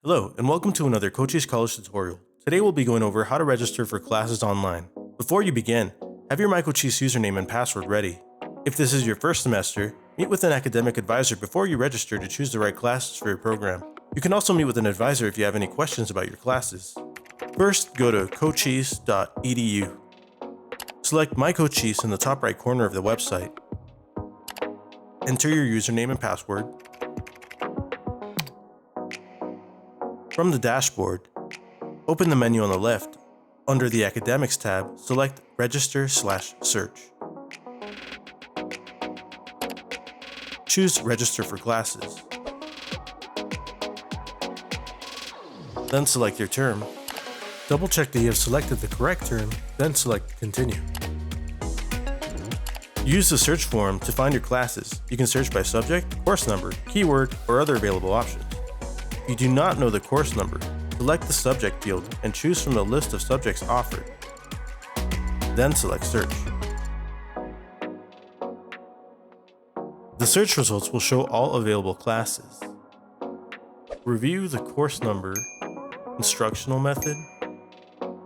Hello, and welcome to another Cochise College tutorial. Today we'll be going over how to register for classes online. Before you begin, have your MyCochise username and password ready. If this is your first semester, meet with an academic advisor before you register to choose the right classes for your program. You can also meet with an advisor if you have any questions about your classes. First, go to cochise.edu. Select MyCochise in the top right corner of the website. Enter your username and password. From the dashboard, open the menu on the left. Under the Academics tab, select Register/Search. Choose Register for Classes. Then select your term. Double check that you have selected the correct term, then select Continue. Use the search form to find your classes. You can search by subject, course number, keyword, or other available options. If you do not know the course number, select the subject field and choose from the list of subjects offered. Then select Search. The search results will show all available classes. Review the course number, instructional method,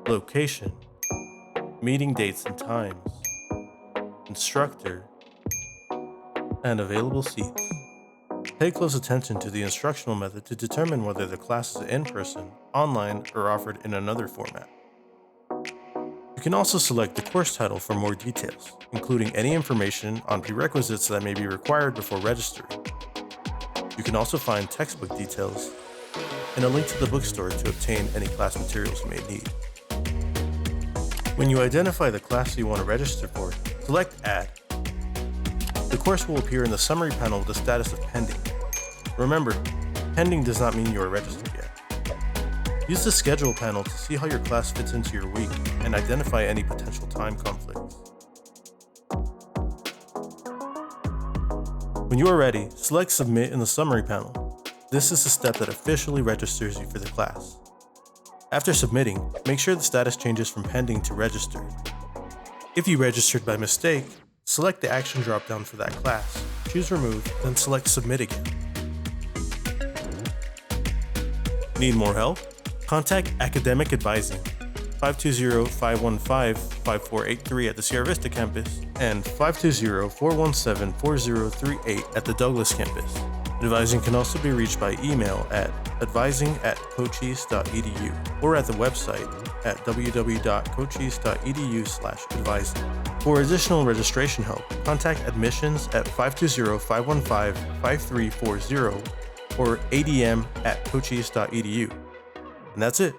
location, meeting dates and times, instructor, and available seats. Pay close attention to the instructional method to determine whether the class is in person, online, or offered in another format. You can also select the course title for more details, including any information on prerequisites that may be required before registering. You can also find textbook details and a link to the bookstore to obtain any class materials you may need. When you identify the class you want to register for, select Add. The course will appear in the summary panel with the status of pending. Remember, pending does not mean you are registered yet. Use the schedule panel to see how your class fits into your week and identify any potential time conflicts. When you are ready, select Submit in the summary panel. This is the step that officially registers you for the class. After submitting, make sure the status changes from pending to registered. If you registered by mistake, select the action drop-down for that class, choose Remove, then select Submit again. Need more help? Contact Academic Advising 520-515-5483 at the Sierra Vista campus and 520-417-4038 at the Douglas campus. Advising can also be reached by email at advising@cochise.edu or at the website at www.cochise.edu/advising. For additional registration help, contact admissions at 520-515-5340 or adm@cochise.edu. And that's it.